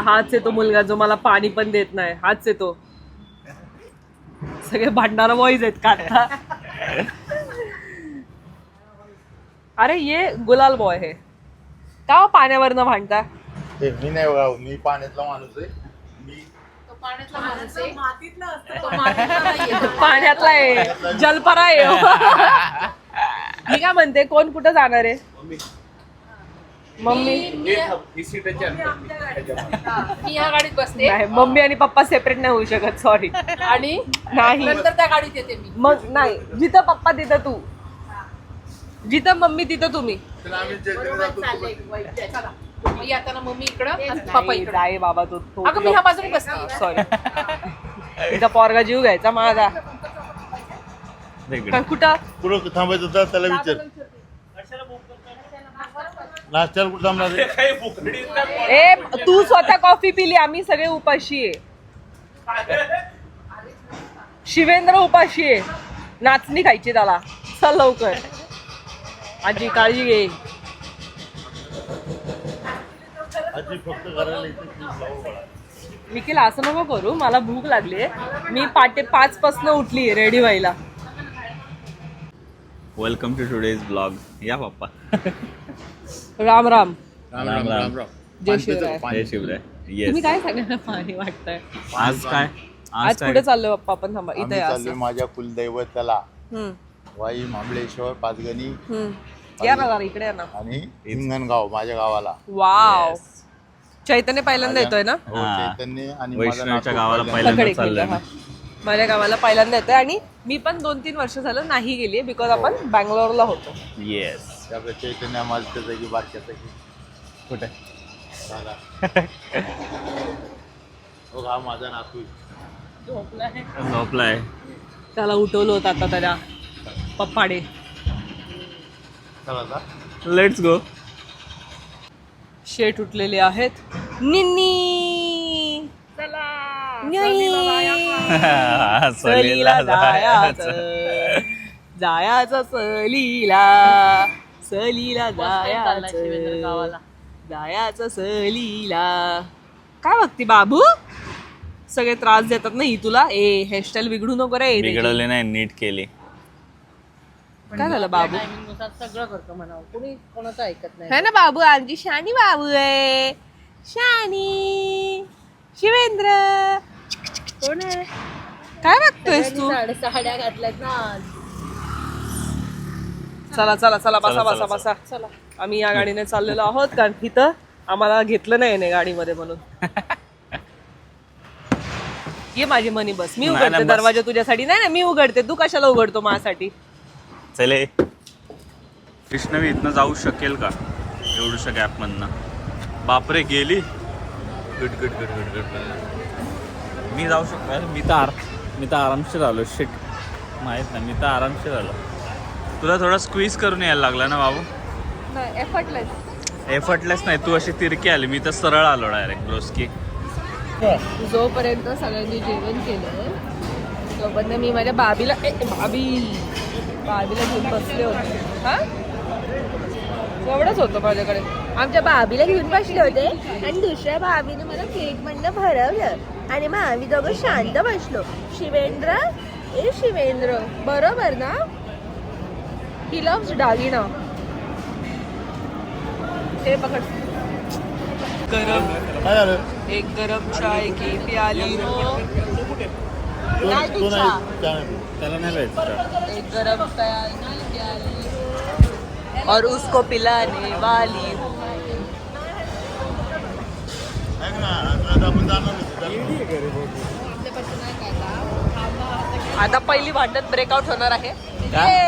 हाच आहे तो मुलगा जो मला पाणी पण देत नाही. हाच आहे तो. सगळे भांडणारा बॉईज आहेत का आता? अरे ये गुलाल बॉय है का पाण्यावरनं भांडता? मी नाही बघा, मी पाण्यातला माणूस आहे. मी पाण्यातला आहे, जलपरा आहे. मी काय म्हणते, कोण कुठं जाणार आहे? मम्मी. मी ह्या गाडीत बसते नाही, मम्मी आणि पप्पा सेपरेट नाही होऊ शकत. सॉरी. आणि नाही नंतर त्या गाडीत येते मी. मग नाही, जिथं पप्पा तिथं तू, जिथं मम्मी तिथं तुम्ही. चला. मग येताना मम्मी इकडं आणि पप्पा इकडं. जाय बाबा तू. अगं मी ह्या बाजूने बसते. सॉरी. तिचा पोरगा जीव घ्यायचा माझा. पण कुठं कुठं थांबायचं होतं त्याला विचार. नाश्त्याला कुठं थांबणार आहे? ए तू स्वतः कॉफी पिली, आम्ही सगळे उपाशी आहे. शिवेंद्र उपाशी आहे, नाचणी खायची त्याला. चल लवकर. आजी काळजी घे. आजी फक्त करायला येते. निखिल असं नको करू, मला भूक लागली. मी पाटे 5 पासून उठली रेडी व्हायला. Welcome to today's blog. या पप्पा. राम राम. राम राम राम राम. जय शिवराय. जय शिवराय. तुम्ही येस. काय सांगायला पाणी वाटतंय? आज काय? आज कुठे चाललोय पप्पा? आपण थांबा आम्ही इथे. चाललोय माझ्या कुलदैवताला हम्म वाई महाबळेश्वर, पाचगणी या ना जरा इकडे या ना. आणि हिंगणगाव माझ्या गावाला. वाव. चैतन्य पहिल्यांदा येतोय ना? हो, हा. चैतन्य आणि माझा वैष्णवच्या नातू गावाला पहिल्यांदा. पहिल्यांदा पकड चाललंय इकडे, ना. हा. माझ्या गावाला पहिल्यांदा येतोय आणि मी पण 2-3 वर्ष झालं नाही गेली, बिकॉज आपण बँगलोरला होतो. येस. त्याकडे चैतन्य माझ्या जागी बारक्याचा की कुठे? हो, हा माझा नातू आहे. झोपलाय. त्याला उठवलं होतं आता त्याच्या पप्पाडे. चला आता. Let's go. शेट उठलेले आहेत. निन्नी सलीला जायाचं, जायाचं सलीला, सलीला जायाचं, जायाचं सलीला. काय बघती बाबू? सगळे त्रास देतात ना ही तुला. ए हेअरस्टाईल बिघडू नको रे. बिघडवली नाही, नीट केली. काय झालं बाबू? सगळं करतो म्हणावं, कुणी कोणाचं ऐकत नाही. है ना बाबू? आमची शानी बाबू आहे. शानी. शिवेंद्र. कोण आहे? काय बघतोयस तू? साड्या घातल्यात ना आज. चला चला चला, बसा चला, बसा चला, बसा. चला. आम्ही या गाडीने चाललेलो आहोत कारण तिथं आम्हाला घेतलं नाही गाडीमध्ये म्हणून. ये माझी मनी बस. मी नाही, उघडते नाही, बस. दरवाजा तुझ्यासाठी. नाही ना मी उघडते, तू कशाला उघडतो माझ्यासाठी? चले. कृष्णवी इथनं जाऊ शकेल का एवढ्याशा गॅप मधनं? बापरे गेली. Good good good good good. मी जाऊ शकतो. अरे मी तर आरामशीर आलो. शिट माहित नाही, मी तर आरामशीर आलो. तुला थोडा स्क्वीज करून यायला लागला ना बाबू? एफर्टलेस नाही, तू अशी तिरकी आली. मी तर सरळ आलो डायरेक्ट रोजकी. जोपर्यंत सगळ्यांनी जेवण केलं तोपर्यंत मी माझ्या बाबीला घेऊन बसले होते. हा एवढंच होतं माझ्याकडे. आमच्या भाभीला घेऊन बसले होते आणि दुसऱ्या भाभीने मला केक म्हणलं भरवलं आणि मग आम्ही दोघं शांत बसलो. शिवेंद्र, ए शिवेंद्र, बरोबर ना? ही लव्स डागिना. हे पकड. गरम काय झालं? एक गरम चाय की प्याली हो. तो नाही नाही. त्याला नाही पाहिजे. एक गरम चाय की प्याली हो और उसको पिलाने वाली हो. ऐक ना, आता आपण जाणार आता पहिली भांडण ब्रेकआउट होणार आहे. का? ये.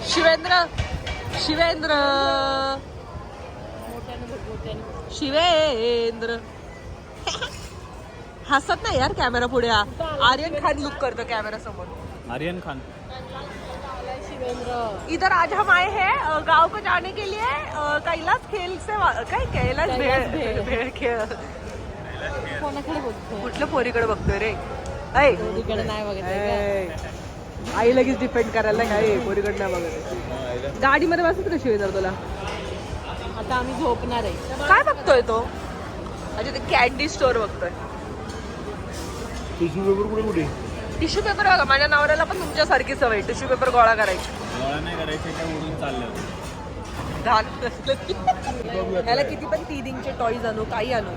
शिवेंद्र शिवेंद्र शिवेंद्र हसत नाही यार कॅमेरा पुढे. आर्यन खान लुक करतो कॅमेरा समोर. आर्यन खान. इधर आज हम आए हैं गांव को जाने के लिए कैलाश खेल से कैलाश भेळ खेळ. कोणाकडे बघतो? कुठल्या पोरीकडे बघतोय रे? तिकडे नाही बघत. आई लगेच डिपेंड करायला काय पोरीकडे नाही बघत. गाडीमध्ये बसत का शिवेंद्र तुला? आता आम्ही झोपणार आहे. काय बघतोय तो? अच्छा ते कॅन्डी स्टोर बघतोय. टिश्यू पेपर कुठे कुठे? टिश्यू पेपर बघा, माझ्या नवऱ्याला पण तुमच्यासारखी सवय टिश्यू पेपर गोळा करायची. गोळा नाही करायचे, काय उडून चाललं. ह्याला किती पण 3 इंचचे टॉईज आणू, काही आणू,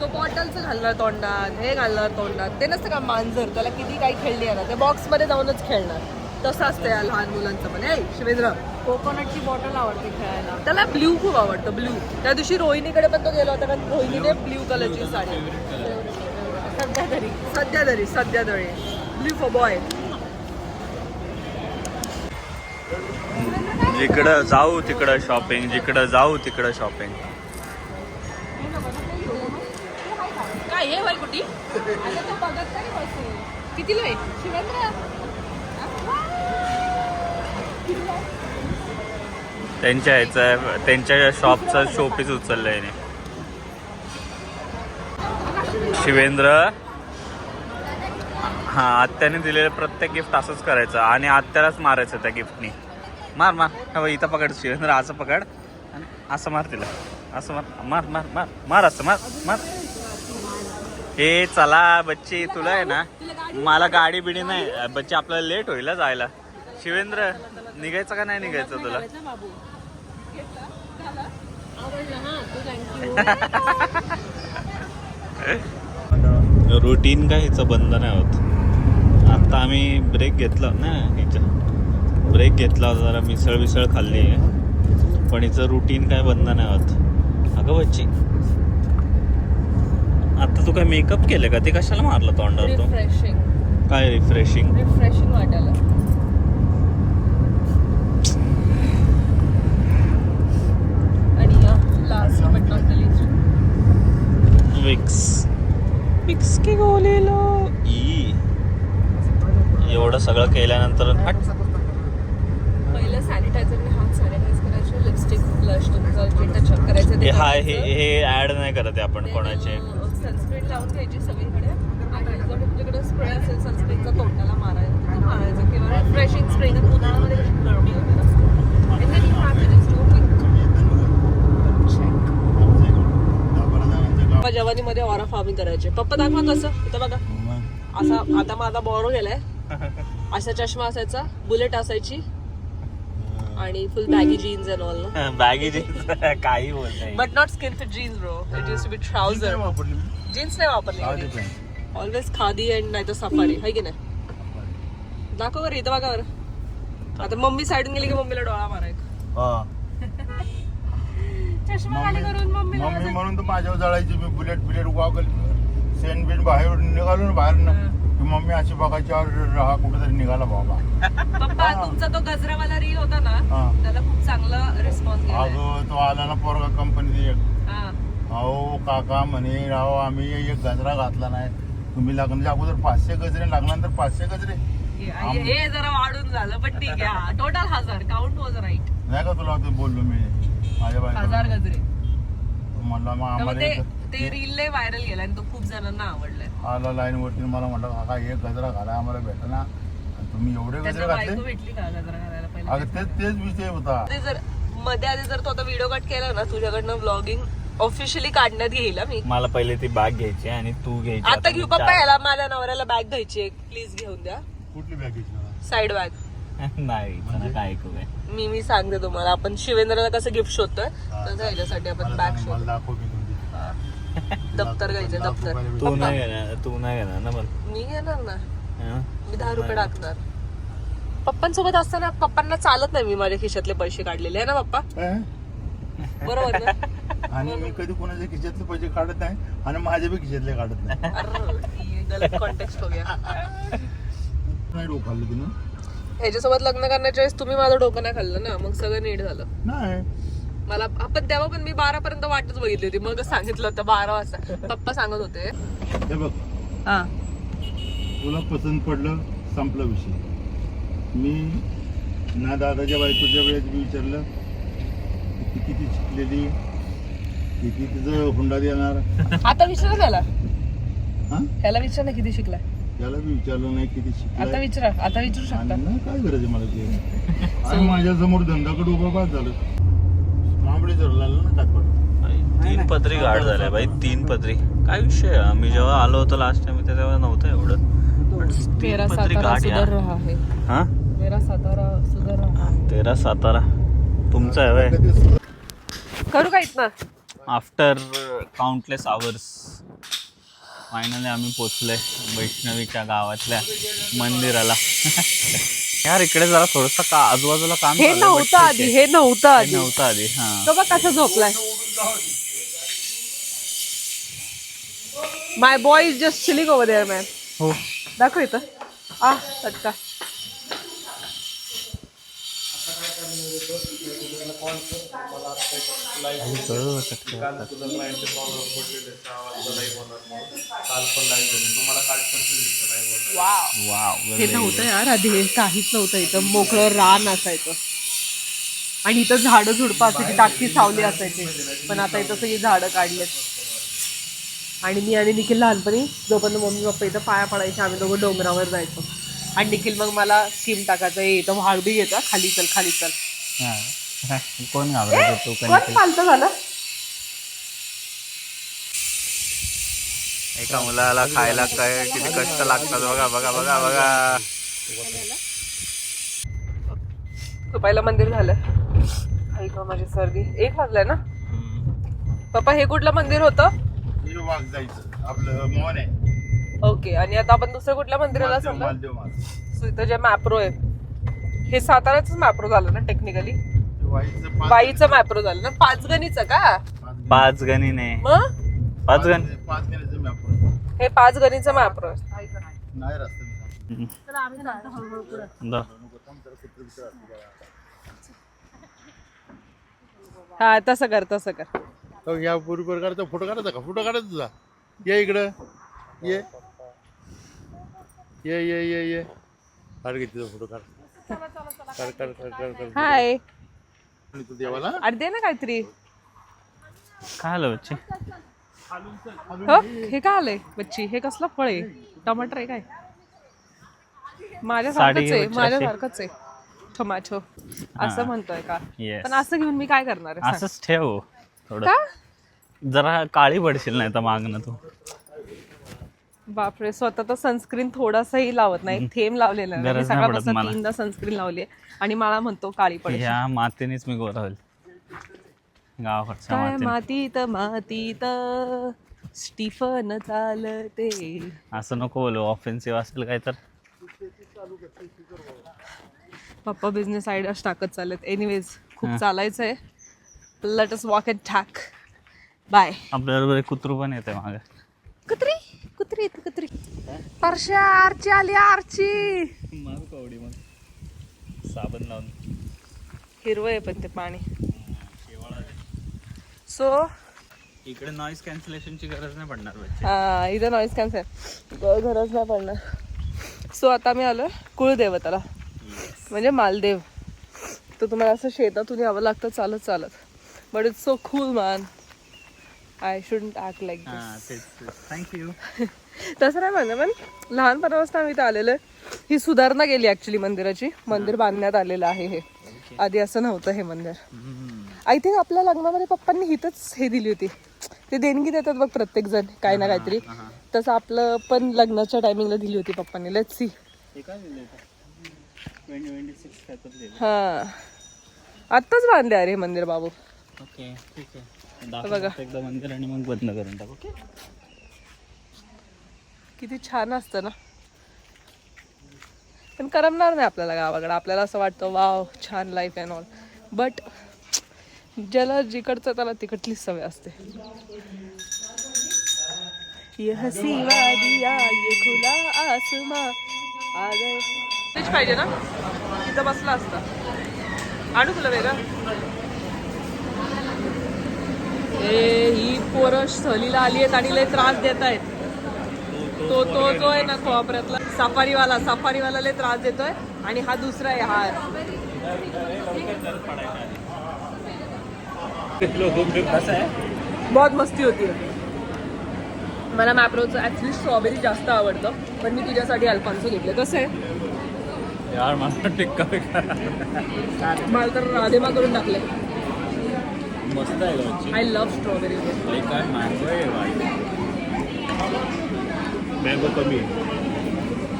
तो बॉटलचं घालणार तोंडात, हे घालणार तोंडात. ते नसतं का मांजर, त्याला किती काही खेळणी आणा, ते बॉक्समध्ये जाऊनच खेळणार. तसं असतं या लहान मुलांचं पण. हे शिवेंद्र, कोकोनटची बॉटल आवडते खेळायला. त्याला ब्ल्यू खूप आवडतं. ब्ल्यू. त्या दिवशी रोहिणीकडे पण तो गेला होता, कारण रोहिणीने ब्ल्यू कलरची साडी. सध्या तरी ब्ल्यू फॉर बॉय. जिकडं जाऊ तिकडं शॉपिंग, जिकडं जाऊ तिकडं शॉपिंग. काय हे वाई कुठे कितीला आहे शिवेंद्र? त्यांच्या शॉपचा शोपीस उचललंय ने. शिवेंद्र, हा आत्याने दिलेलं प्रत्येक गिफ्ट असंच करायचं आणि आत्यालाच मारायचं त्या गिफ्टनी. मार मार, हा इथं पकड शिवेंद्र, असं पकड आणि असं मार तिला, असं मार मार मार मार मार, असं मार मार. हे चला बच्ची, तुला आहे ना, मला गाडी बिडी नाही बच्ची, आपल्याला लेट होईल जायला. शिवेंद्र निघायचं का नाही निघायचं तुला? रुटीन काय हिचं बंद नाही होत. आता आम्ही ब्रेक घेतला ना, हिच्या ब्रेक घेतला होता, जरा मिसळ खाल्ली आहे, पण हिचं रुटीन काय बंद नाही होत. अगं बच्ची, आता तू काय मेकअप केलं का? ते कशाला मारलं तोंडावर तू? रिफ्रेशिंग काय रिफ्रेशिंग वाटायला. आणि last but not the least, Vicks की गोलेलो. एवढं सगळं केल्यानंतर हट. पहिलं सॅनिटायझरने हात सॅनिटाईज करायचे, लिपस्टिक ब्लश टचअप करायचे. हे ऍड नाही करत आहे आपण कोणाचे. सनस्क्रीन लावून घ्यायची सगळीकडे आणि जर तुमच्याकडे स्प्रे असेल सनस्क्रीनचा तोंडाला मारायचं किंवा रिफ्रेशिंग स्प्रे. उन्हाळ्यामध्ये कशी गरमी होते ना, जवानीमध्ये ऑरा फार्मिंग करायचे. पप्पा दाखवा कसं. इथं बघा, असा आता माझा बोरो गेलाय, असा चष्मा असायचा, बुलेट असायची आणि full baggy jeans and all. Baggy jeans काही बोलत but not skin fit jeans bro, it used to be trouser. Jeans नाही वापरली, ऑलवेज खादी अँड नाही तर सफारी, है की नाही? दाखव बरं, इथं बघा बरं. आता मम्मी साईडून गेली की मम्मीला डोळा मारायचा. चष्मा खाली करून मम्मी म्हणून तर माझ्यावर जळायची. मी बुलेट वागल सेन बिन बाहेर निघालो ना, बाहेर ना, की मम्मी अशी बघायची, राहा कुठेतरी निघाला बाबा. पप्पा तुमचा तो गजरावाला रील होता ना, त्याला खूप चांगला रिस्पॉन्स गेला. अगं तो आला ना पोरगा कंपनीत एक, अहो काका म्हणे, राव आम्ही एक गजरा घातला नाही, तुम्ही लग्नाच्या अगोदर 500 गजरे, लग्नानंतर 500 गजरे. हे जरा वाढून झालं, पण ठीक आहे. Total 1000 count was right. नाही का तुला बोललो मी माझ्या 1000 गजरे म्हणला. मग आम्हाला ते रील लय व्हायरल गेला आणि तो खूप जणांना आवडलाय. आला लाईन वरती, मला म्हटलं काका एक गजरा घाला आम्हाला भेटा ना, तुम्ही एवढे गजरे घातले. भेटली का गजरा घालायला पहिले? अगं तेच विषय होता. ते जर मध्ये आधी जर तो आता व्हिडिओ कट केला ना, तुझ्याकडनं व्लॉगिंग ऑफिशियली काढण्यात घेईल मी. मला पहिले ती बॅग घ्यायची आणि तू घ्यायची. आता घेऊ पप्पा, याला माझ्या नवऱ्याला बॅग घ्यायची एक, प्लीज घेऊन द्या. कुठली बॅग घ्यायची? Side bag. नाही काय ऐकू काय. मी सांगते तुम्हाला, आपण शिवेंद्रला कसं गिफ्ट शोधतोय तर ह्याच्यासाठी आपण बॅग शोध. दाखव मी दप्तर घ्यायचं, दप्तर. तू नाही घेणार ना. मग मी घेणार ना, मी 10 रुपये टाकणार. पप्पांसोबत असताना पप्पांना चालत नाही मी माझ्या खिशातले पैसे काढलेले आहे ना पप्पा, बरोबर ना? आणि मी कधी कोणाच्या खिशातले पैसे काढत नाही आणि माझ्या बी खिशातले काढत नाही. अरे गलत कॉन्टेक्स्ट हो गया. नाही डोकं खाल्लं तिनं. ह्याच्यासोबत लग्न करण्याच्या वेळेस तुम्ही माझं डोकं नाही खाल्लं ना, मग सगळं नीट झालं. नाही मला आपण तेव्हा पण मी 12 पर्यंत वाटच बघितली होती, मग सांगितलं होतं 12 वाजता. पप्पा सांगत होते. हे बघ, तुला पसंत पडलं, संपला विषय. मी ना दादाच्या बायकोच्या वेळेस मी विचारलं ती किती शिकलेली, किती तिचं हुंडा देणार. आता विचारा त्याला, हा त्याला विचार ना किती शिकलाय. त्याला मी विचारलं नाही किती शिकलाय. आता विचारू शकता. नाही काय गरज आहे मला ते. आणि माझ्या समोर धंदाकडे उभा बाद झालं. काम महाबळेश्वरला आलो ना टाकवड. 3 पदरी घाट झालाय भाई, 3 पदरी. काय विषय आहे? मी जेव्हा आलो होतो लास्ट टाइम तेव्हा नव्हतं एवढं. तेरा 3 पदरी सातारा घाट सुधर यार. रहा है. हा तेरा सातारा सुधर रहा है. 13 सातारा तुमचा आहे भाई. करू का इथनं? आफ्टर काउंटलेस आवर्स फायनली आम्ही पोचलोय वैष्णवीच्या गावातल्या मंदिराला. यार इकडे जरा थोडंसं का आजूबाजूला काम हे चाललंय, but नव्हतं ठीक आधी, आहे. हे नव्हतं हे आधी. नव्हतं आधी. हा तो बघ कसा झोपलाय. My boy is just chilling over there man. हो. दाखव इथं. चटका. वाव हे नव्हतं यार आधी, हे काहीच नव्हतं. इथं मोकळं रान असायचं आणि इथं झाडं झुडपं असायची, टाकी सावली असायची. पण आता इथं सगळी झाडं काढलेत. आणि मी आणि निखिल लहानपणी जोपर्यंत मम्मी पप्पा इथं पाया पडायचे आम्ही दोघं डोंगरावर जायचो. आणि निखिल मग मला स्कीम टाकायचं, इथं वाढ बी घेता, खाली चल खाली चल. कोण घाबरत तू? कोण चालतं झालं. एका मुलाला खायला काय किती कष्ट लागतात बघा बघा बघा बघा. झोपायला मंदिर झालं. ऐक माझी सर्दी. 1 वाजलाय ना पप्पा. हे कुठलं मंदिर होतं? वाघ जायचं आपलं मोहन आहे. ओके. आणि आता आपण दुसऱ्या कुठल्या मंदिराला चाललो? मालदेव माल. सो इथं जे मॅप्रो आहे, हे साताराच मॅप्रो झालं ना टेक्निकली. वाईचं बाईचं मॅप्रो झालं ना. 5 गणीचं का? 5 गणीने मग 5 गण 5 गेल्याचं मी आपण हे 5 गणीचं मॅप्रो आहे. नाही रस्ता हा तसं कर तसं कर. या पूर्वीवर काढतो. फोटो काढायचा का? फोटो काढायचा तुझा. ये इकडं ये ये ये ये ये काढ घे तिचा फोटो. काढ काढ काढ काढ काढ काढ. हाय. आणि तू देवाला अरे दे ना काहीतरी. काय आलं बच्चे? हो हे काय आलंय बच्ची? हे कसलं फळ आहे? टमाटर आहे काय? माझ्यासारखंच आहे, माझ्यासारखंच आहे. टोमॅटो असं म्हणतोय का? Yes. पण असं घेऊन मी काय करणार आहे? असंच ठेव थोडं. का? जरा काळी पडशील नाही तर मागणं तू. बापरे. स्वतः तर सनस्क्रीन थोडासाही लावत नाही. थेंब लावलेला नाही. मी गरज नाही पडत सकाळपासून मला. 3दा सनस्क्रीन लावली आणि मला म्हणतो काळी पडशील. ह्या मातीनेच मी गोरा होईल. गावाकडच्या काय मातीने. मातीत मातीत स्टीफन चालते. असं नको बोलू, ऑफेन्सिव्ह असेल काय तर. पप्पा बिझनेस आयडियाज टाकत चालत. एनिवेज खूप चालायचं आहे. Let us walk and talk. Bye. आपल्याबरोबर एक कुत्रू पण येते मागे. कुत्री कुत्री येते कुत्री. परश्या आरची आली आरची. मारू कवडी मग साबण लावून. हिरवं आहे पण ते पाणी. सो इकडे नॉईज कॅन्सलेशनची गरज नाही पडणार बच्चे. हा इथं नॉईज कॅन्सल गरज नाही पडणार. सो आता मी आलो कुळदेवताला म्हणजे मालदेव. तर तुम्हाला असं शेतातून यावं लागतं चालत चालत. But it's so cool man. I shouldn't act like this. Thank you. तसं नाही म्हणलं पण लहानपणापासून आम्ही इथं आलेलं. ही सुधारणा केली ॲक्च्युली मंदिराची. मंदिर बांधण्यात आलेलं आहे हे. आधी असं नव्हतं हे मंदिर. आय थिंक आपल्या लग्नामध्ये पप्पांनी हिथंच हे दिली होती. ते देणगी देतात बघ प्रत्येक जण काय ना काहीतरी. तसं आपलं पण लग्नाच्या टायमिंगला दिली होती पप्पांनी. Let's see. हा आत्ताच बांधले अरे मंदिर बाबू. ओके ठीक आहे. बघा एकदा मंदिर आणि मग बंद करून टाकू. किती छान असतं ना. पण करमणार नाही आपल्याला गावाकडे. आपल्याला असं वाटतं वाव छान लाईफ अँड ऑल. बट ज्याला जिकडचं त्याला तिकडलीच सवय असते. ये हसी वादिया ये खुला आसमां आ गए. तेच पाहिजे ना. तिथं बसला असता. आणू तुला वेगळं. ही पोरं सहलीला आली आहेत आणि लय त्रास देत आहेत. तो तो जो आहे ना कोपऱ्यातला सफारीवाला लय त्रास देतोय. आणि हा दुसरा आहे हा. कसं आहे? बहुत मस्ती होती. मला मॅप्रोचं ॲक्च्युली स्ट्रॉबेरी जास्त आवडतं. पण मी तुझ्यासाठी अल्फान्सो घेतलं. कसं आहे यार मला टिक्का मला तर राधेमा करून टाकले. मस्त आहे गं. आय लव्ह स्ट्रॉबेरी हे काय मँगो आहे मँगो कमी आहे.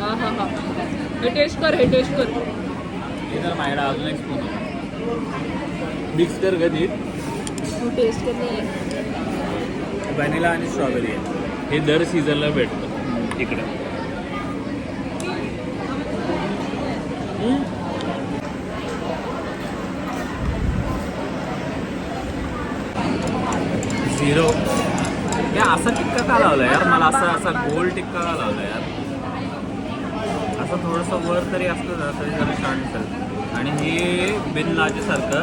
हां हां हां हे टेस्ट कर हे टेस्ट कर. हे तर माझ्याकडे अजून एक स्पून आहे. मिक्स कर कधी तू टेस्ट कर नाही. व्हॅनिला आणि स्ट्रॉबेरी आहे. हे दर सीझनला भेटतं इकडे. झिरो. हे असा टिक्का का लावला यार मला? असा गोल टिक्का का लावला यार? असं थोडंसं वर तरी असतं ना तरी जरा छान दिसेल. आणि हे बिन लाजेसारखं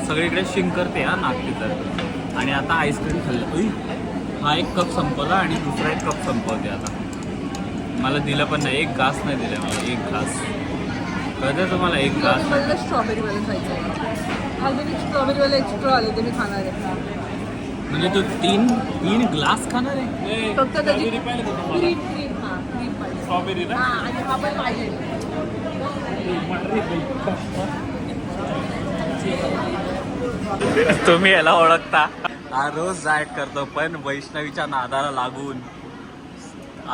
सगळीकडे शिंकरते हा नागतीसारखं. आणि आता आईस्क्रीम खाल्लं. हा एक कप संपवला आणि दुसरा एक कप संपवते आता. मला दिलं पण नाही. एक घास नाही दिला मला. एक घास कळतं तुम्हाला? एक घास. मला स्ट्रॉबेरीवाला खायचं आहे. अजून एक स्ट्रॉबेरीवाला एक्स्ट्रा आले ते मी खाणार आहे. म्हणजे तू तीन ग्लास खाणार आहे? फक्त त्याची क्रीम हां क्रीम पाहिजे. स्ट्रॉबेरी ना? हां आणि हा पण पाहिजे. तुम्ही याला ओळखता? हा रोज डाएट करतो पण वैष्णवीच्या नादाला लागून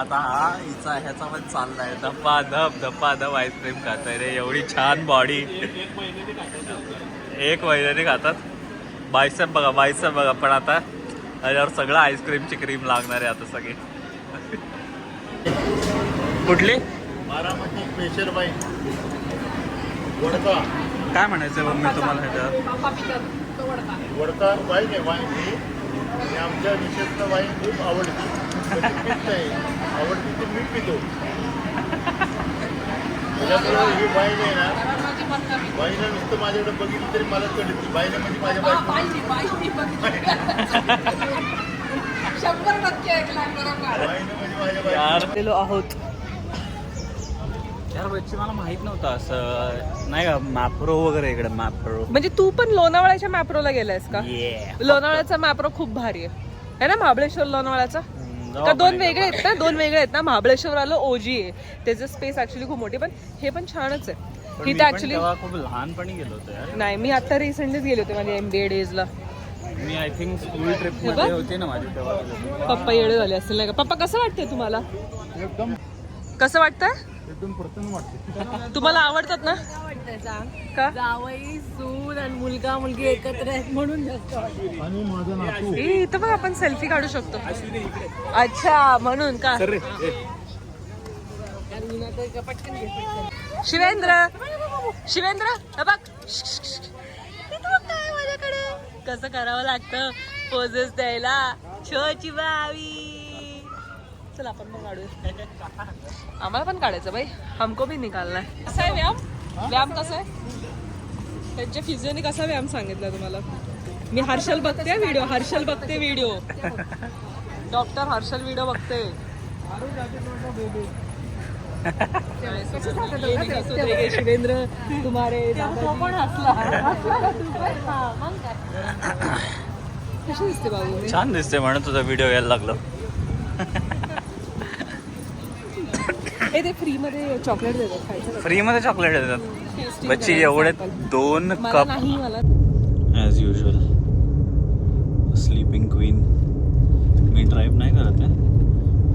आता हा ह्याचा पण चाललाय. धप्पा आईस्क्रीम खाताय रे. एवढी छान बॉडी. 1 महिन्याने खातात. बायसेप बघा पण आता त्याच्यावर सगळं आईस्क्रीमची क्रीम लागणार आहे आता सगळी. कुठली? Baramati special wine vodka. काय म्हणायचं मम्मी तुम्हाला ह्याच्यावर? वडका वाईन आहे. वाईन ही आणि आमच्या विशेषतः वाईन खूप आवडते. पित नाही आवडते ते मी पितो. त्याच्यामुळे ही वाईन आहे ना, वाईन नुसतं माझ्याकडे बघितलं तरी मला कळते. वाईन म्हणजे माझ्या बायको. 100% ऐकला बरोबर. वाईन म्हणजे माझ्या बायको. यार गेलो आहोत. यार बच्ची मला माहित नव्हतं असं नाही का मॅप्रो वगैरे इकडे. मॅप्रो म्हणजे तू पण लोणावळ्याच्या मॅप्रोला गेलायस का? लोणावळ्याचा मॅप्रो खूप भारी आहे ना? महाबळेश्वर लोणावळ्याचा का दोन वेगळे आहेत ना? दोन वेगळे आहेत ना. महाबळेश्वर आलं ओजी आहे. त्याचं स्पेस ऍक्च्युली खूप मोठी पण हे पण छानच आहे. ही तर ऍक्च्युली खूप लहानपणी गेलो होतो यार. नाही मी आता रिसेंटलीच गेले होते माझ्या MBA डेजला. मी आय थिंक स्कूल ट्रिप मध्ये होते ना माझी तेव्हा. पप्पा येडे झाले असतील नाही का? पप्पा कसं वाटतंय तुम्हाला? एकदम कसं वाटतंय? एकदम प्रसन्न वाटते. तुम्हाला आवडतात ना? का? जावई सून आणि मुलगा मुलगी एकत्र आहेत म्हणून जास्त आवडतं. आणि माझा नातू इथं बघ आपण सेल्फी काढू शकतो. अच्छा म्हणून का? शिवेंद्र शिवेंद्र हे बघ काय माझ्याकडे कसं करावं लागतं पोजेस द्यायला. छोची बावी. चला आपण पण काढूया. आम्हाला पण काढायचं बाई. हमको भी निकालना है. कसा आहे व्यायाम? व्यायाम कसा आहे? त्यांच्या फिजिओने कसा व्यायाम सांगितला तुम्हाला? मी हर्षल बघते व्हिडिओ. डॉक्टर हर्षल व्हिडिओ बघते. शिवेंद्र तुम्हारे कशी दिसते बाबू? छान दिसते म्हणून तुझा व्हिडिओ यायला लागलो. ते फ्री मध्ये चॉकलेट देतात खायचं. फ्री मध्ये चॉकलेट देतात. बच्ची एवढे 2 कप नाही मला ॲज युजल. Sleeping queen. मी ड्राईव्ह नाही करत आहे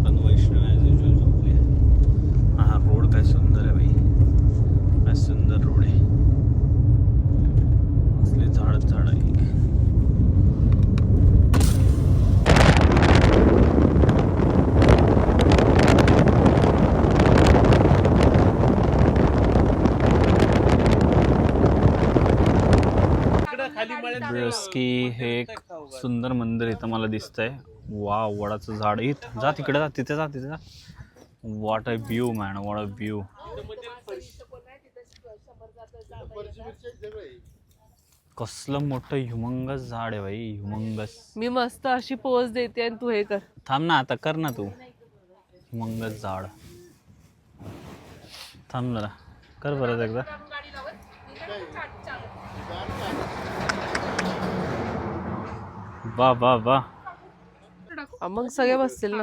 पण वैष्णव ॲज युजल झोपली. हा रोड काय सुंदर आहे बाई. काय सुंदर रोड आहे. असले झाड आहे. की हे एक सुंदर मंदिर इथं मला दिसतंय. वा वडाचं झाड. इथं जा तिकडे जा. तिथे जा. What a view man. What a view. कसलं मोठं ह्युमंगस झाड आहे भाई. ह्युमंगस. मी मस्त अशी पोज देते आणि तू हे कर. थांब ना आता कर ना तू. ह्युमंगस झाड. थांब जरा कर परत एकदा. वा मग सगळे बसतील ना.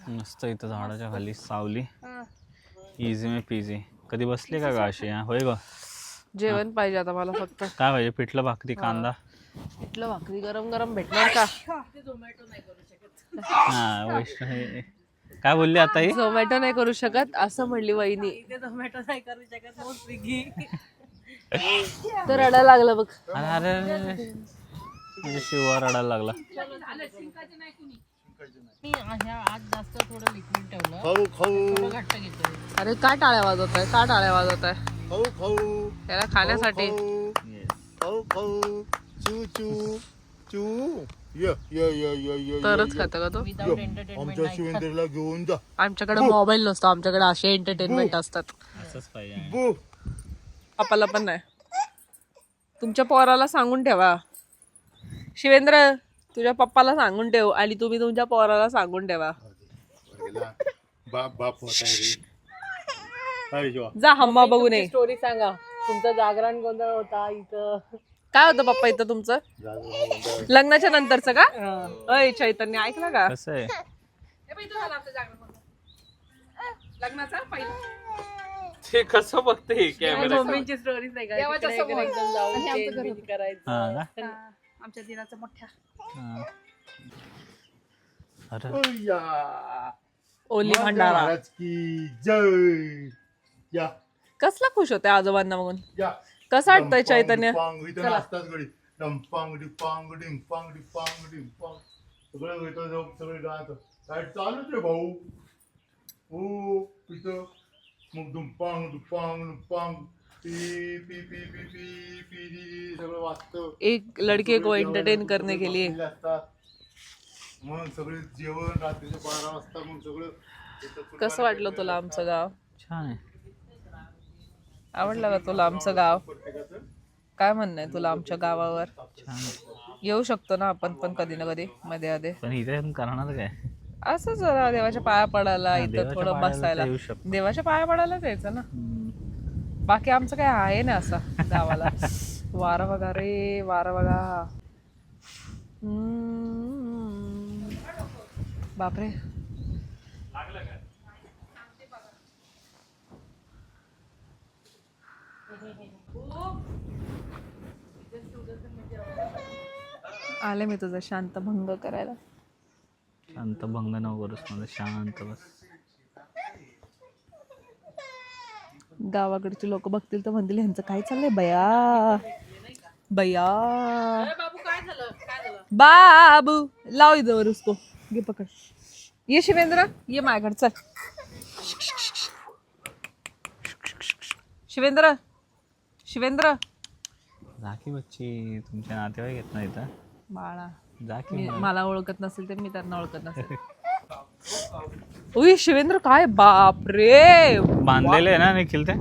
मस्त इथं झाडाच्या खाली सावली. इझी मे पीजी. कधी बसले का अशी? होय ग जेवण पाहिजे आता मला फक्त. काय पाहिजे? पिठलं भाकरी कांदा. पिठलं भाकरी गरम गरम भेटणार का? हा वैष्णवी काय बोलली आता ही? झोमॅटो नाही करू शकत असं म्हणली वहिनी. तर रडायला लागलं बघ. अरे अरे अरे. म्हणजे शिवा रडायला लागला. खाऊ खाऊ अरे काय टाळ्या वाजवत आहे? का टाळ्या वाजवत आहे? खाऊ खाऊ त्याला खाण्यासाठी. खाऊ खाऊ चू चू चू य य य य य तरच खातं का तो? आमच्या शिवेंद्रला घेऊन जा. आमच्याकडे मोबाईल नसतो, आमच्याकडे असे एंटरटेनमेंट असतात. असंच पाहिजे. बू पप्पाला पण नाही. तुमच्या पोराला सांगून ठेवा. शिवेंद्र तुझ्या पप्पाला सांगून ठेव आणि तुम्ही तुमच्या पोराला सांगून ठेवा. बाप बाप होता रे. काय जेव्हा जा हम्मा बघू नये. स्टोरी सांगा, तुमचं जागरण गोंधळ होता इथं. काय होतं पप्पा इथं तुमचं? लग्नाच्या नंतरचं का? अय चैतन्य ऐकलं का? कसं आहे? लग्नाचा पहिला ते कसं बघते कॅमेरा? मम्मीची स्टोरी सांगा. एकदम जाऊन change करायचं. हा का? आमच्या दिराचा मोठ्या हा. अरे ओली भंडारा. महाराज की जय. या कसला खुश होते आजोबांना बघून? या कसं वाटतंय चैतन्य? इथं नाचतात गडी डंपांग डिपांग डिंपांग डिपांग डिंपांग सगळं इथं सगळे गात काय चालूच रे भाऊ. हो इथं मग दुंपांग दुपांग दुपांग पी पी पी पी पी पी सगळं वाजतं. एक लड़के को एंटरटेन करने के लिए. मग सगळे जेवण रात्रीचे 12 वाजता मग सगळं. कसं वाटलं तुला आमचं गाव? छान आहे. आवडलं का तुला आमचं गाव? काय म्हणणं आहे तुला आमच्या गावावर? छान आहे. येऊ शकतो ना आपण पण कधी ना कधी मध्ये मध्ये. पण इथे करणार काय? असं जरा देवाच्या पाया पडायला, इथं देवाच्या थोडं पायाला बसायला. येऊ शकतो. देवाच्या पाया पडायला जायचं ना. बाकी आमचं काय आहे ना असं गावाला. वारा बघा रे, वारा बघा. बापरे. आले मी तुझा शांत भंग करायला. शांत भंग नको करूस मला, शांत बस. गावाकडची लोक बघतील तर म्हणतील ह्यांचं काय चाललंय बया बया. बाबू लाव इथवर उसको. घे पकड. ये शिवेंद्र ये माझ्याकडे चल. शिवेंद्र शिवेंद्र जा की बच्ची, तुमच्या नातेवाईक येत ना इथं. बाळा जा की मग. मला ओळखत नसेल तर मी त्यांना ओळखत नसेल. उई शिवेंद्र काय बाप रे. बांधलेले आहे ना निखिल ते.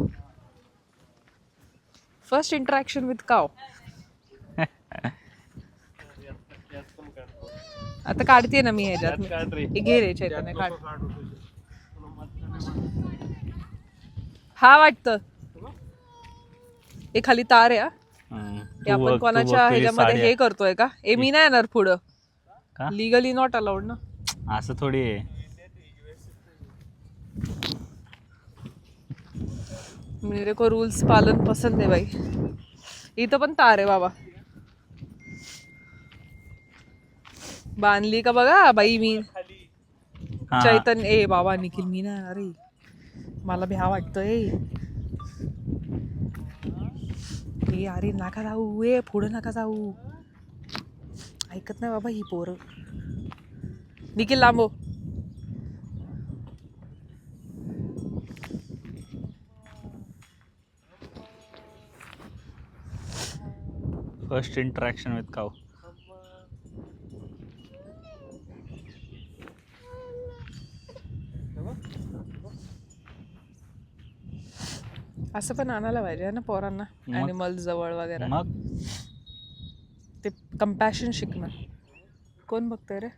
फर्स्ट इंटरॅक्शन विथ काव. आता काढते ना मी ह्याच्यात. हे घे रे चैतन्य काढ. हा वाटतं हे खाली तार आहे. हे आपण कोणाच्या ह्याच्यामध्ये हे करतोय का? हे मी नाही येणार पुढं. का? लिगली नॉट अलाउड ना. असं थोडी आहे. मेरे को रूल्स पालन पसंद आहे बाई. इथं पण तार आहे बाबा. बांधली का बघा बाई मी. हा. चैतन्य ए बाबा निखिल मी नाही येणार रे. मला भ्या वाटतंय. ए अरे नका जाऊ. ए पुढं नका जाऊ. ऐकत नाही बाबा ही पोरं. निखिल लांबो. फर्स्ट इंटरॅक्शन विथ काव. असं पण आणायला पाहिजे ना पोरांना. ॲनिमल जवळ वगैरे. मग ते कम्पॅशन शिकणं. कोण बघतंय रे?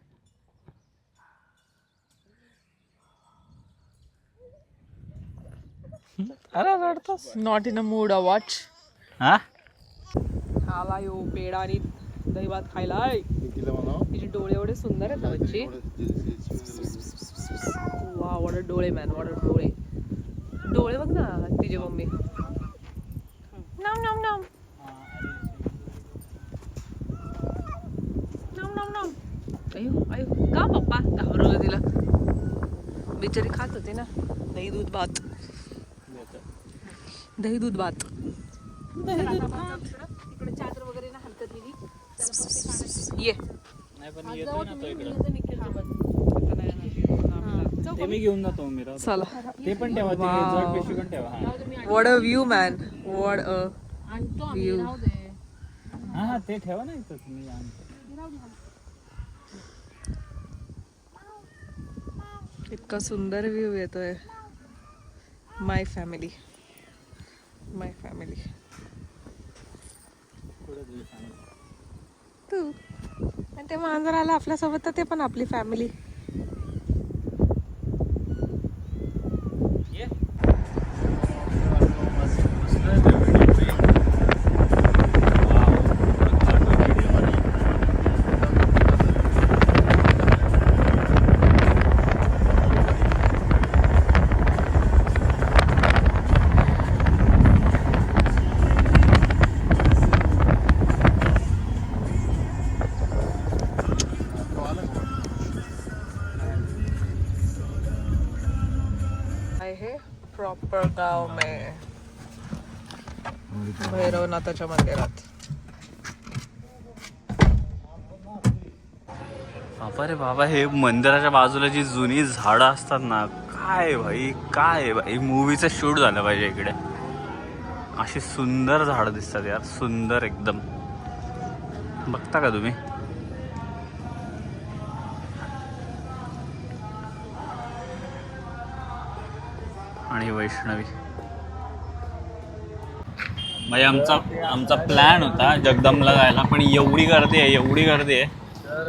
अरे रडतोस. Not in a mood of watch. हा आला यो पेडा आणि दही भात खायला. तिचे डोळे एवढे सुंदर आहेत ना बच्ची. वा वॉट डोळे मॅन, वॉट डोळे. डोळे बघ ना तिची मम्मी. नम नम नम नम नम नम. अयो अयो का पप्पा घाबरवलं तिला. बिचारी खात होती ना दही दूध भात. दही दूध भात. इकडे चादर वगैरे ना हलकत गेली ये ते मी घेऊन जातो मिरा. चला. ते पण ठेवा, ते जड पिशवी पण ठेवा. What a view man. What a view. हा ते ठेवा ना इथं तुम्ही आणतो. इतका सुंदर व्ह्यू येतोय. माय फॅमिली. माय फॅमिली. तू आणि ते मांजर आलं आपल्यासोबत तर ते पण आपली फॅमिली. आहे प्रॉपर गाव में भैरवनाथाच्या मंदिरात. बाबा रे बाबा, हे मंदिराच्या बाजूला जी जुनी झाडं असतात ना, काय भाई मूवीचं शूट झालं पाहिजे इकडे. अशी सुंदर झाडं दिसतात यार, सुंदर एकदम. बघता का तुम्ही? आणि वैष्णवी भाई, आमचा प्लॅन होता जगदंबला जायला, पण एवढी गर्दी आहे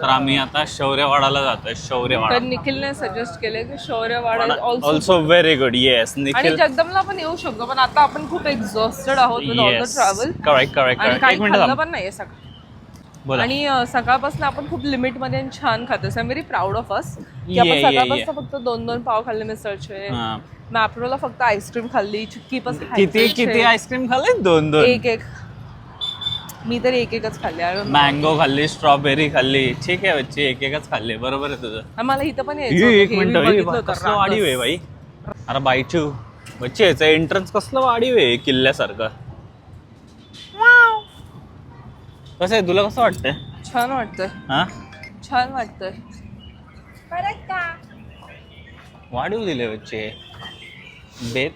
तर आम्ही आता शौर्यवाडाला जातोय. शौर्यवाडा. तर निखिलने सजेस्ट केले की Shauryawada also very good. Yes आणि निखिल. जगदंबला पण येऊ शकतो, पण आता आपण खूप एक्झॉस्टेड आहोत with all the travel. Correct आणि काही एक मिनिट खाल्लं थांब. पण नाहीये सकाळ. बोला. आणि सकाळपासून आपण खूप लिमिट मध्ये आणि छान खातो. I am very proud of us की Yeah, आपण yeah, सकाळपासून फक्त 2-2 पाव खाल्ले मिसळचे. हा. मॅप्रोला फक्त आईस्क्रीम खाल्ली. चिक्की पण किती आईस्क्रीम खाल्ले? 2-2. एक मी तर एकच खाल्ले. मँगो खाल्ली, स्ट्रॉबेरी खाल्ली. ठीक आहे बच्ची, एकच खाल्ले. बरोबर आहे तुझं. मला इथं पण एक मिनिट, कसलं वाढीव आहे भाई. अरे बाईचू बच्ची, याचं एंट्रन्स कसलं वाढीव आहे किल्ल्यासारखं. कसं आहे, तुला कसं वाटतंय? छान वाटतंय. हा, छान वाटतंय. वाढीव दिले बच्चे. बेत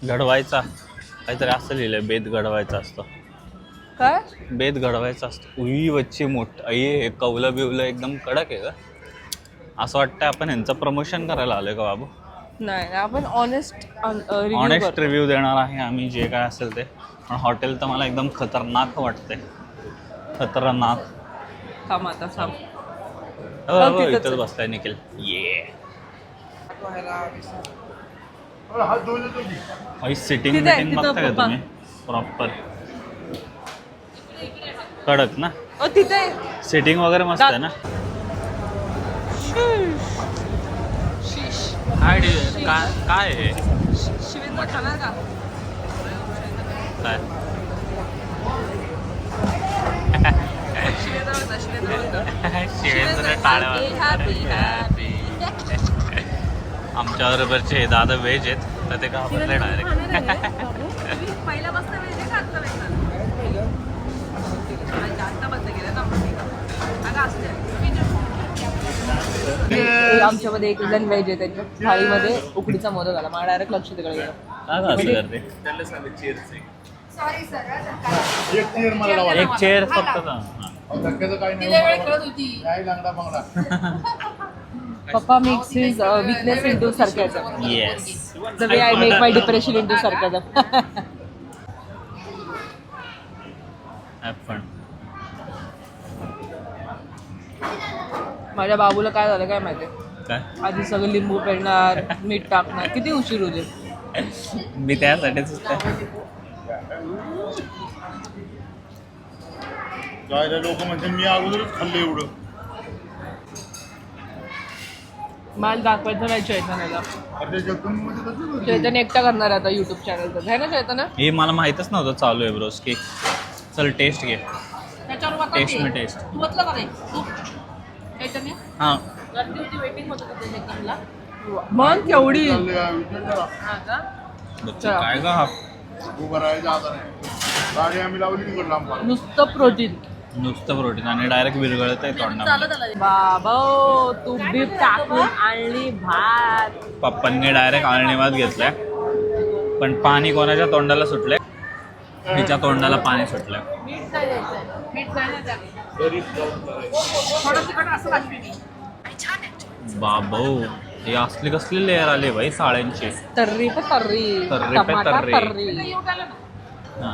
घडवायचा काहीतरी असं लिहिलंय. बेत घडवायचा असतो. काय बेत घडवायचा असतो. उई बच्ची मोठ. हे कवलं बिवलं एकदम कडक आहे का? असं वाटतं आपण यांचं प्रमोशन करायला आलोय का बाबू? नाही, आपण ऑनेस्ट रिव्ह्यू देणार आहे आम्ही, जे काय असेल ते. पण हॉटेल तर मला एकदम खतरनाक वाटतंय. खतरनाक. थांब आता थांब. इथंच बसलाय निखिल. सिटिंग तिथे आहे, बिटिंग तिथं बघता का पप्पा. तुम्ही? प्रॉपर कडक ना. तिथे सिटिंग वगैरे मस्त आहे ना. काय आहे? शिवेंद्र खाणार का? काय शिवेंद्र टाळ्या. आमच्या बरोबरचे दादा व्हेज आहेत, तर ते घाबरले डायरेक्ट. पहिल्यापासून वेळ का आता आता बंद केलं ना. आमच्यामध्ये एक जण व्हेज आहे, त्याच्या थाळीमध्ये उकडीचा मोदक आला. मला डायरेक्ट लक्ष तिकडे गेलं. काय असं करते? एक चेअर फक्त का? पप्पा makes his weakness into sarcasm. Yes. The way I make my depression into sarcasm. पण माझ्या बाबूला काय झालं काय माहिती. काय आधी सगळं लिंबू पेरणार, मीठ टाकणार, किती उशीर होते. मी त्यासाठीच लोक म्हणते मी अगोदरच खाल्लं एवढं. मला दाखवायचं नाही चैतन्याला. अर्ध्या जगदंबमध्ये तसंच होतं. चैतन एकटा करणार आहे आता युट्यूब चॅनलचं, आहे ना चैतन्य? हे मला माहीतच नव्हतं चालू आहे ब्रोस की. चल टेस्ट घे. त्याच्यावर आता टेस्ट ते. में टेस्ट. तू ओतलं का नाही तू चैतन्य? हां गर्दी होती, वेटिंग होतं तिथे चैतन्यला. मग केवढी चाललंय का? विचारलं. हा का? बच्चे काय का हा उभं राहायचं आता नाही. गाडी आम्ही लावली तिकडं लांब पार. नुसतं प्रोटीन. नुसतं प्रोटीन आणि डायरेक्ट विरघळत आहे तोंडामध्ये. बाबा तूप बीप टाकून आणली भात. पप्पांनी डायरेक्ट आळणी भात घेतलाय, पण पाणी कोणाच्या तोंडाला सुटलंय? तिच्या तोंडाला पाणी सुटलंय. मीठ नाही द्यायचंय. मीठ नाही ना थोडं तिखट असं लागते. बाबो हे असली कसली लेअर आली भाई साळ्यांची. तर्री पे तर्री. तर्री पे टमाटर तर्री. तर्री. हां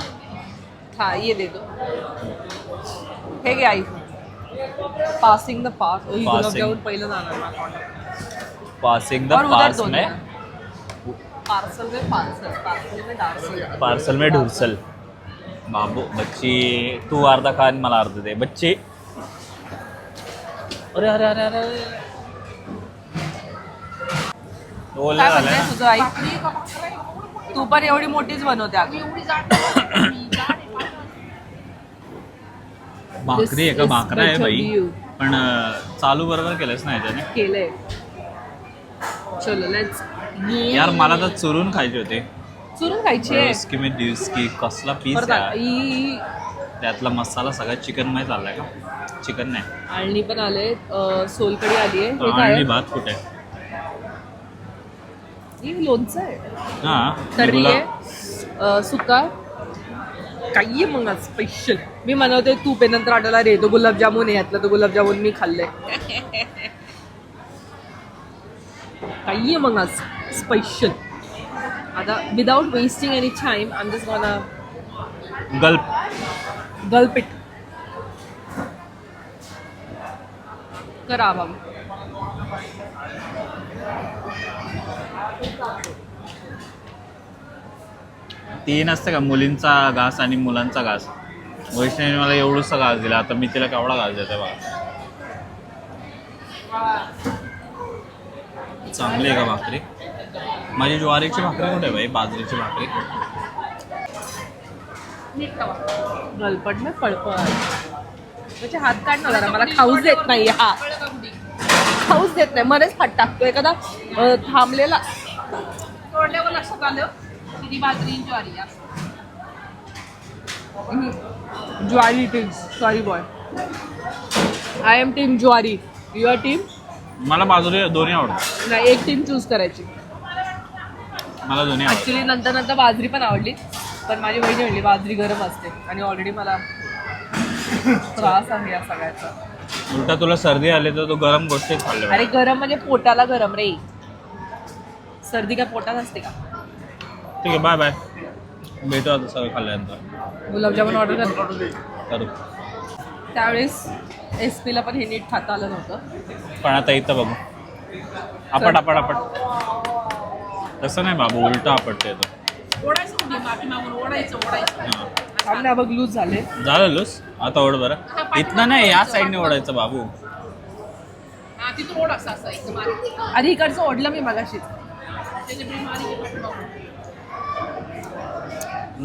हाँ ये दे दो. हे घे आई. Passing the pass. गुलाबजामुन पहिलं जाणार माझ्या तोंडात. पासिंग द और उधर पास दो में पार्सल में पार्सल में डार्सल. पार्सल में ढुरसल. बाबू बच्ची तू अर्धा खा आणि मला अर्धा दे बच्ची. अरे अरे अरे अरे ओलं काय झालंय म्हणते ना. तुझं आई? तू पण एवढी मोठीच बनवते अगं. भाकरी आहे का? This is भाकरा आहे better बाई, view. पण चालू बरोबर केलंच नाही त्याने. केलंय. चलो लेट्स. यार मला तर चुरून खायचे होते. चुरून खायचे. उसकी में की कसला पीस परत आहे. त्यातला मसाला सगळा चिकन मध्ये चाललाय का? चिकन नाही. आळणी पण आले, सोलकडी आली आहे. हे काय आणि आहे? भात कुठे? हे लोणचं आहे. हां तर्री गुलाब- आहे, सुका काही मग आज स्पेशल. मी बनवते तूप आहे, नंतर आठवला रे तो गुलाबजामुन आहे यातला, तो गुलाबजामुन मी खाल्ले. काही मग आज स्पेशल. आता without wasting any time I am just gonna Gulp it. करा बाबा. तीन असते का मुलींचा घास आणि मुलांचा घास. वैष्णवीने मला एवढंसा घास दिला, आता मी तिला केवढा घास देते बघा. चांगली आहे का भाकरी? माझी ज्वारीची भाकरी कुठे आहे बाई? बाजरीची भाकरी. गलपट ना पळपट. त्याचे हात काढणार जरा, मला खाऊच देत नाही हा. खाऊच देत नाही, मध्येच हात टाकतो. एखादा थांबलेला तोडल्यावर लक्षात आलं किती बाजरी ज्वारी. ज्वारी team. Sorry boy, I am team ज्वारी. Your team? मला बाजरी दोन्ही आवडतात. नाही, एक टीम चूज करायची. मला दोन्ही आवडतात. ऍक्च्युली नंतर नंतर बाजरी पण आवडली, पण माझी बहिणी म्हणली बाजरी गरम असते आणि ऑलरेडी मला त्रास आहे या सगळ्याचा. उलटा तुला सर्दी आली तर तू गरम गोष्टी खाल्ल्या अरे गरम म्हणजे पोटाला गरम रे. सर्दी काय पोटात असते का? ठीक आहे, बाय बाय. भेटू आता सगळं खाल्ल्यानंतर. गुलाबजामुन ऑर्डर करू. त्यावेळेस SP ला पण हे नीट खाता आलं नव्हतं. पण आता इथं बघू. आपट आपट आपट. तसं नाही बाबू, उलटा आपटते येतो. थांब ना, बघ लूज झाले. झालं लूस? आता ओढ बरं. इथनं नाही, या साईडने ओढायचं बाबू. आधी इकडचं ओढलं मी मगाशीच.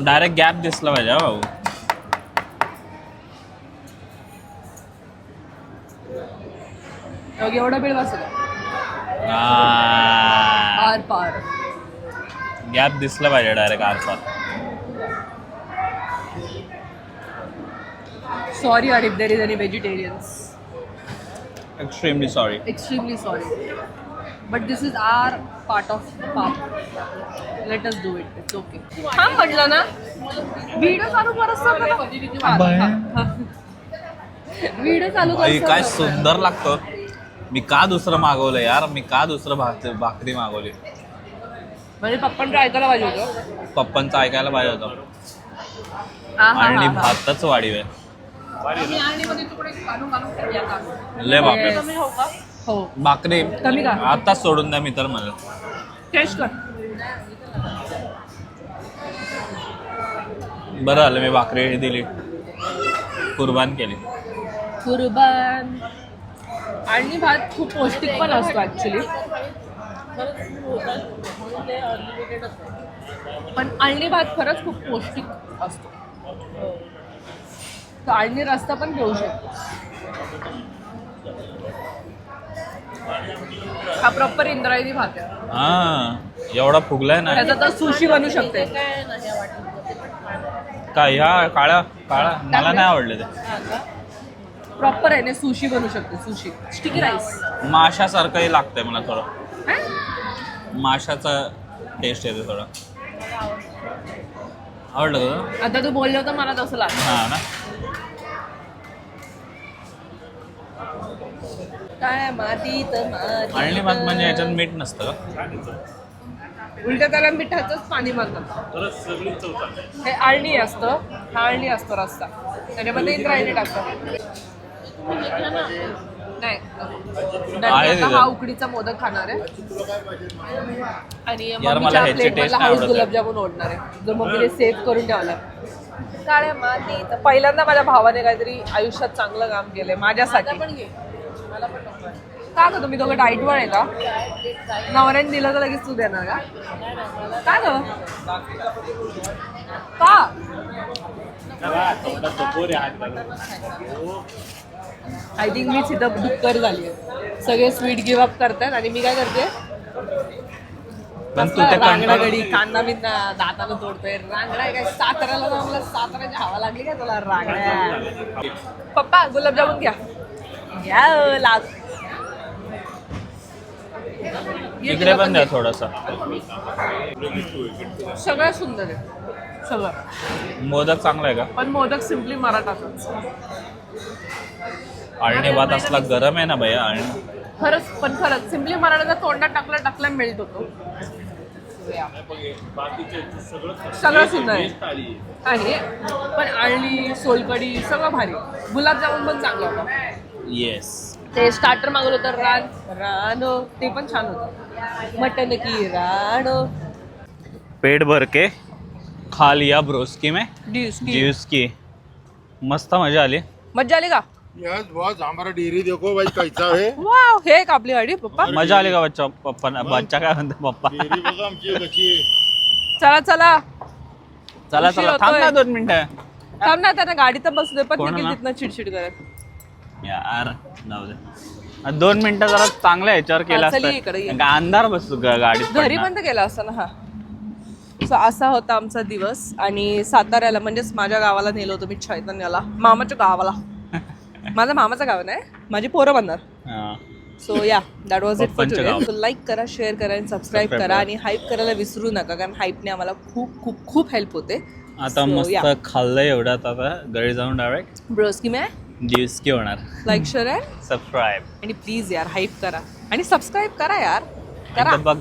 डायरेक्ट गॅप दिसला पाहिजे हा भाऊ. एवढा वेळ बसला पार पार. गॅप दिसला पाहिजे डायरेक्ट आरपार. Sorry or if there is any vegetarians. Extremely sorry. Extremely sorry. But this is our part of pap. Let us do it. It's okay. हा म्हटलं ना, व्हिडिओ चालू करत व्हिडिओ चालू भाई काय करत. सुंदर लागतं. मी का दुसरं मागवलं यार? मी का दुसरं भाकरी मागवली? म्हणजे पप्पांचं ऐकायला पाहिजे होतं. पप्पांचं ऐकायला पाहिजे होतं. हा, हा, आणि हा, हा. भातच वाढीव आहे. लय बापरे. हो, भाकरी कमी का? आताच सोडून द्या मी तर म्हणलं. टेस्ट कर. बरं झालं मी भाकरी दिली, कुर्बान केली. कुर्बान. आणि भात खूप पौष्टिक पण असतो ऍक्च्युली. पण अळणी भात खरंच खूप पौष्टिक असतो. तर अळणी रस्ता पण घेऊ शकतो. हा प्रॉपर इंद्रायणी भात आहे. हा एवढा फुगलाय ना. त्याचा तर सुशी बनू शकते. काय ह्या काळा काळा मला नाही आवडले ते. प्रॉपर आहे ना सुशी बनू शकते. Sushi sticky rice. माशासारखंही लागतंय मला थोडं. माशाचा टेस्ट येते थोडा. आवडलं का? आता तू बोललो तर मला तसं लागतं. हा ना. काय मातीत अळणी भात म्हणजे याच्यात मीठ नसतं का? उलट त्याला मिठाचंच पाणी म्हणतात. हे अळणी असतं. हा अळणी असतो रस्ता. त्याच्यामध्ये इंद्रायणी टाकतात. नाही आहे आता हा उकडीचा मोदक खाणार आहे आणि यार, मला मम्मीच्या ह्याची प्लेटमधला taste नाही हाऊस आवडत. गुलाबजामुन ओढणार आहे जो मम्मीने सेव्ह करून ठेवला. काळ्या मातीत पहिल्यांदा माझ्या भावाने काहीतरी आयुष्यात चांगलं काम केलंय माझ्यासाठी. का ग तुम्ही दोघं डाईटवर आहे का? नवऱ्याने दिलं तर लगेच तू देणार का ग? का आय थिंक मीच इथं डुक्कर झाली आहे. सगळे स्वीट गिव्ह अप करतात आणि मी काय करते पण तू ते रांगडा control- गडी कांदा बिंदा दाताला तोडतोय. रांगडा आहे काय साताऱ्याला जाऊन मला साताऱ्याची हवा लागली काय तुला रांगड्या? पप्पा गुलाबजामुन घ्या. घ्या लाग इकडे पण द्या थोडासा. सगळं सुंदर आहे सगळं. मोदक चांगला आहे का? पण मोदक सिम्पली मराठाचाच. अळणी भात असला गरम आहे ना भैया. अळणी खरंच सिम्पली मराठाचा तोंडात टाकला मिळतो तो. सगळं सुंदर आहे. पण अळणी सोलकडी सगळं भारी. गुलाबजामुन पण चांगलं होतं. येस. ते स्टार्टर मागवलं होतं रानो ते पण छान होतं. मटन की रानो. पेट भर के खा लिया ब्रोस्की में डिश की ज्यूस की. मस्त मजा आली. मज्जा आली का? यार बहुत हमारा डेयरी देखो भाई कैसा है. वाव हे एक आपली गाडी पप्पा. मजा आली का बच्चा? पप्पा बच्चा काय म्हणतो पप्पा? डेयरी बघा आमची कशी आहे. चला चला उशीर चला थांब होतोय. ना 2 मिनिटं. थांब ना त्यांना गाडीत बसू दे. पण कोण निखिल ना? तिथनं चिडचिड करत. यार जाऊ दे. 2 मिनिटं जरा चांगल्या ह्याच्यावर केलं हा, चल ये इकडे ये. असतं. अंधार बसतो गाडीत घरी पडणार. पण तर केला असता ना हा. सो असा होता आमचा दिवस. आणि साताऱ्याला म्हणजेच माझ्या गावाला नेलो होतो मी चैतन्याला. मामाच्या गावाला. माझं मामाचं गाव नाही. माझी पोरं बनणार. हा. So ya that was it for पप्पांचं टुडे. गाव. सो लाईक करा, शेअर करा आणि सबस्क्राईब Subscribe करा. करा. आणि हाईप करायला विसरू नका कारण हाईपने आम्हाला खूप खूप खूप हेल्प होते. आता So, मस्त yeah. खाल्लंय एवढ्यात. आता घरी जाऊन डायरेक्ट ब्रोस्की में ज्यूस की होणार. लाईक शेअर आहे सबस्क्राईब. आणि प्लीज यार हाईप करा आणि सबस्क्राईब करा यार. करा. बघ